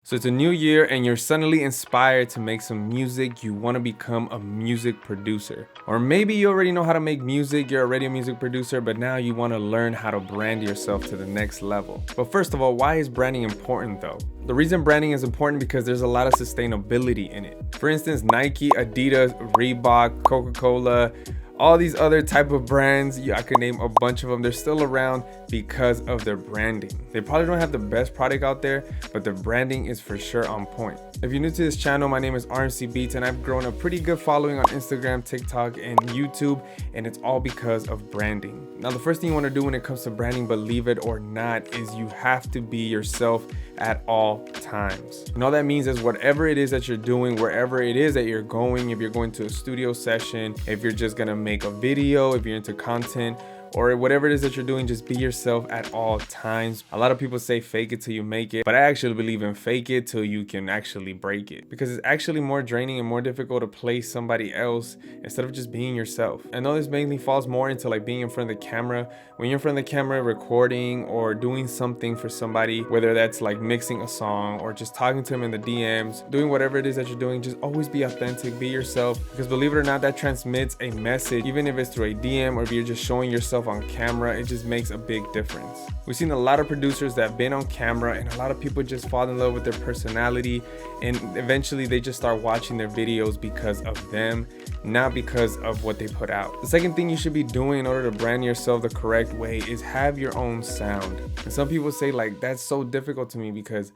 So it's a new year and you're suddenly inspired to make some music. You want to become a music producer. Or maybe you already know how to make music, you're already a music producer, but now you want to learn how to brand yourself to the next level. But first of all, why is branding important though? The reason branding is important because there's a lot of sustainability in it. For instance, Nike, Adidas, Reebok, Coca-Cola, all these other type of brands, I could name a bunch of them. They're still around because of their branding. They probably don't have the best product out there, but their branding is for sure on point. If you're new to this channel, my name is RMC Beats and I've grown a pretty good following on Instagram, TikTok, and YouTube, and it's all because of branding. Now, the first thing you want to do when it comes to branding, believe it or not, is you have to be yourself at all times. And all that means is whatever it is that you're doing, wherever it is that you're going, if you're going to a studio session, if you're just gonna make a video, if you're into content, or whatever it is that you're doing, just be yourself at all times. A lot of people say fake it till you make it, but I actually believe in fake it till you can actually break it, because it's actually more draining and more difficult to play somebody else instead of just being yourself. I know this mainly falls more into like being in front of the camera. When you're in front of the camera recording or doing something for somebody, whether that's like mixing a song or just talking to them in the DMs, doing whatever it is that you're doing, just always be authentic, be yourself, because believe it or not, that transmits a message. Even if it's through a DM or if you're just showing yourself on camera, it just makes a big difference. We've seen a lot of producers that have been on camera and a lot of people just fall in love with their personality, and eventually they just start watching their videos because of them, not because of what they put out. The second thing you should be doing in order to brand yourself the correct way is have your own sound. And some people say like, that's so difficult to me because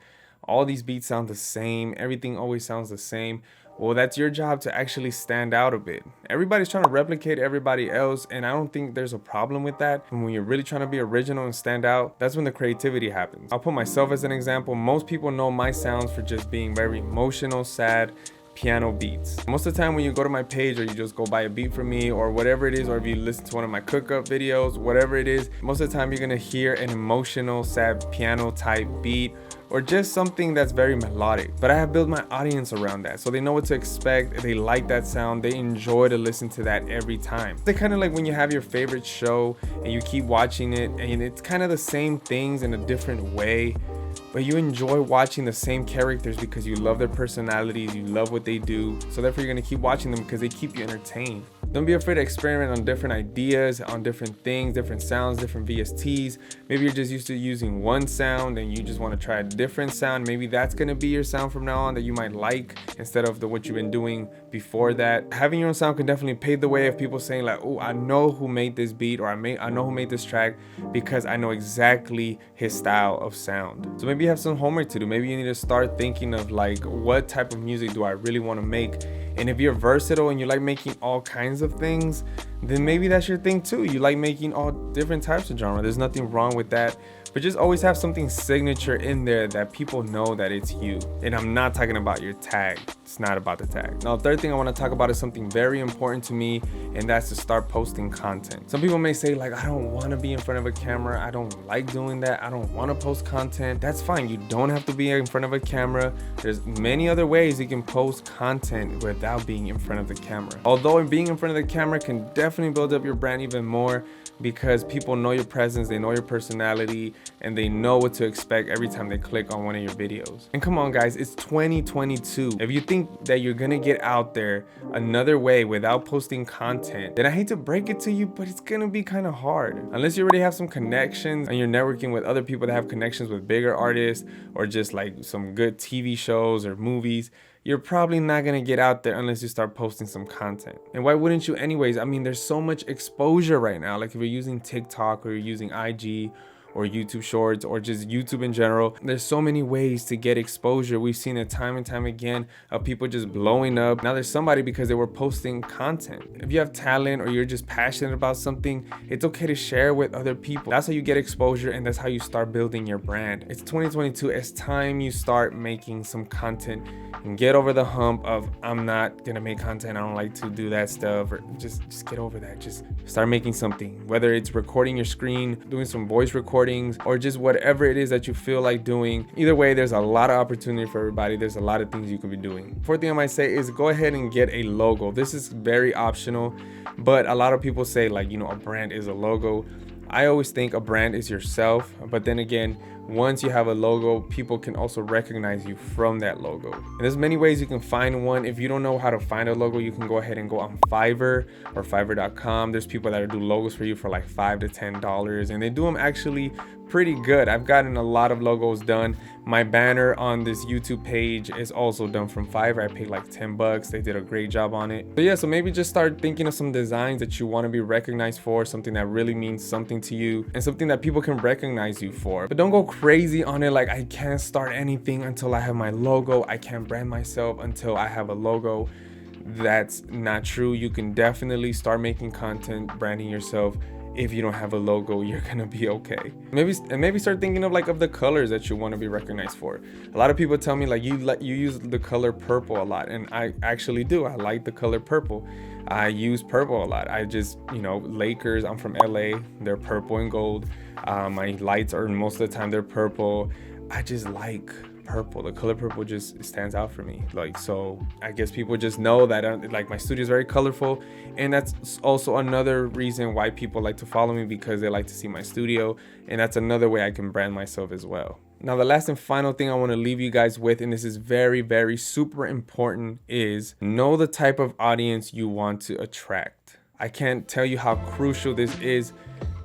all these beats sound the same, everything always sounds the same. Well, that's your job to actually stand out a bit. Everybody's trying to replicate everybody else, and I don't think there's a problem with that. And when you're really trying to be original and stand out, that's when the creativity happens. I'll put myself as an example. Most people know my sounds for just being very emotional, sad, piano beats. Most of the time when you go to my page or you just go buy a beat from me or whatever it is, or if you listen to one of my cook-up videos, whatever it is, most of the time you're gonna hear an emotional, sad piano type beat or just something that's very melodic. But I have built my audience around that, so they know what to expect. They like that sound, they enjoy to listen to that every time. It's kind of like when you have your favorite show and you keep watching it and it's kind of the same things in a different way, but you enjoy watching the same characters because you love their personalities, you love what they do, so therefore you're gonna keep watching them because they keep you entertained. Don't be afraid to experiment on different ideas, on different things, different sounds, different VSTs. Maybe you're just used to using one sound and you just want to try a different sound. Maybe that's going to be your sound from now on that you might like instead of what you've been doing before that. Having your own sound can definitely pave the way of people saying like, oh, I know who made this beat, or I know who made this track because I know exactly his style of sound. So maybe you have some homework to do. Maybe you need to start thinking of like, what type of music do I really want to make? And if you're versatile and you like making all kinds of things, then maybe that's your thing too. You like making all different types of genre. There's nothing wrong with that. But just always have something signature in there that people know that it's you. And I'm not talking about your tag. It's not about the tag. Now, the third thing I want to talk about is something very important to me, and that's to start posting content. Some people may say like, I don't want to be in front of a camera. I don't like doing that. I don't want to post content. That's fine. You don't have to be in front of a camera. There's many other ways you can post content without being in front of the camera. Although being in front of the camera can definitely build up your brand even more, because people know your presence, they know your personality, and they know what to expect every time they click on one of your videos. And come on guys, it's 2022. If you think that you're gonna get out there another way without posting content, then I hate to break it to you, but it's gonna be kind of hard. Unless you already have some connections and you're networking with other people that have connections with bigger artists, or just like some good TV shows or movies, you're probably not gonna get out there unless you start posting some content. And why wouldn't you anyways? I mean, there's so much exposure right now. Like if you're using TikTok or you're using IG or YouTube Shorts or just YouTube in general, there's so many ways to get exposure. We've seen it time and time again of people just blowing up. Now there's somebody because they were posting content. If you have talent or you're just passionate about something, it's okay to share with other people. That's how you get exposure, and that's how you start building your brand. It's 2022. It's time you start making some content and get over the hump of, I'm not gonna make content, I don't like to do that stuff, or just get over that. Just start making something, whether it's recording your screen, doing some voice recordings, or just whatever it is that you feel like doing. Either way, there's a lot of opportunity for everybody. There's a lot of things you could be doing. Fourth thing I might say is go ahead and get a logo. This is very optional, but a lot of people say like, a brand is a logo. I always think a brand is yourself, but then again, once you have a logo, people can also recognize you from that logo. And there's many ways you can find one. If you don't know how to find a logo, you can go ahead and go on Fiverr or Fiverr.com. There's people that do logos for you for like $5 to $10, and they do them actually pretty good. I've gotten a lot of logos done. My banner on this YouTube page is also done from Fiverr. I paid like $10. They did a great job on it. But yeah, so maybe just start thinking of some designs that you want to be recognized for, something that really means something to you and something that people can recognize you for. But don't go crazy on it like, I can't start anything until I have my logo. I can't brand myself until I have a logo. That's not true. You can definitely start making content, branding yourself. If you don't have a logo, you're gonna be okay. Maybe start thinking of the colors that you want to be recognized for. A lot of people tell me you use the color purple a lot, and I actually do. I like the color purple. I use purple a lot. I just, Lakers, I'm from LA, they're purple and gold. My lights are most of the time they're purple. I just like purple. The color purple just stands out for me. So I guess people just know that my studio is very colorful, and that's also another reason why people like to follow me, because they like to see my studio, and that's another way I can brand myself as well. Now, the last and final thing I want to leave you guys with, and this is very, very super important, is know the type of audience you want to attract. I can't tell you how crucial this is,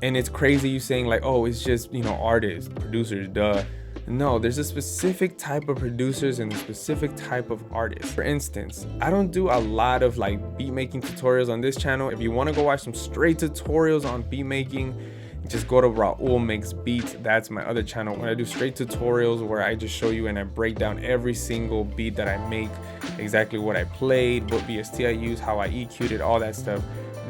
and it's crazy you saying oh, it's just, artists, producers, duh. No, there's a specific type of producers and a specific type of artists. For instance, I don't do a lot of beat making tutorials on this channel. If you want to go watch some straight tutorials on beat making, just go to Raul Makes Beats. That's my other channel where I do straight tutorials where I just show you and I break down every single beat that I make, exactly what I played, what VST I use, how I EQ'd it, all that stuff.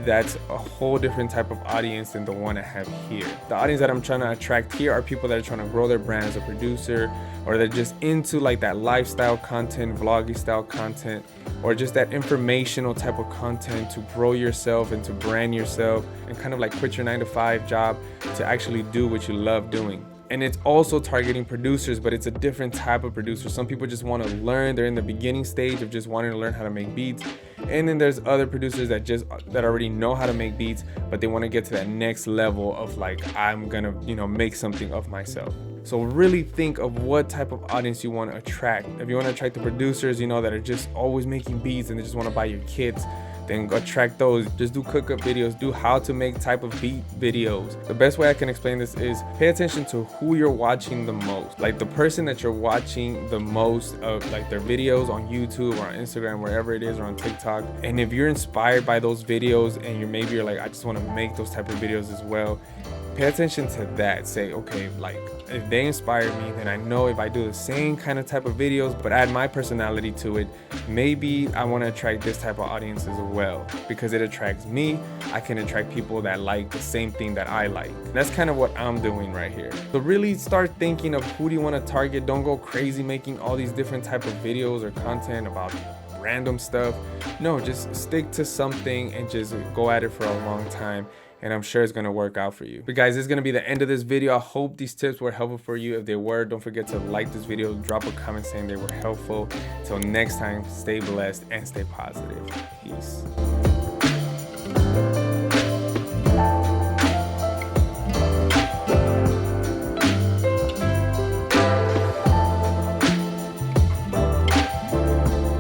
That's a whole different type of audience than the one I have here. The audience that I'm trying to attract here are people that are trying to grow their brand as a producer, or they're just into that lifestyle content, vloggy style content, or just that informational type of content to grow yourself and to brand yourself and kind of quit your 9-to-5 job to actually do what you love doing. And it's also targeting producers, but it's a different type of producer. Some people just want to learn. They're in the beginning stage of just wanting to learn how to make beats. And then there's other producers that already know how to make beats, but they want to get to that next level of I'm gonna, make something of myself. So really think of what type of audience you want to attract. If you want to attract the producers, that are just always making beats and they just want to buy your kits, then go attract those. Just do cook-up videos, do how to make type of beat videos. The best way I can explain this is pay attention to who you're watching the most. The person that you're watching the most of their videos on YouTube or on Instagram, wherever it is, or on TikTok. And if you're inspired by those videos and you're I just want to make those type of videos as well, pay attention to that. Say, okay, if they inspire me, then I know if I do the same kind of type of videos but add my personality to it, maybe I want to attract this type of audience as well. Because it attracts me, I can attract people that like the same thing that I like. And that's kind of what I'm doing right here. So really start thinking of who do you want to target. Don't go crazy making all these different type of videos or content about random stuff. No, just stick to something and just go at it for a long time, and I'm sure it's gonna work out for you. But guys, this is gonna be the end of this video. I hope these tips were helpful for you. If they were, don't forget to like this video, drop a comment saying they were helpful. Till next time, stay blessed and stay positive. Peace.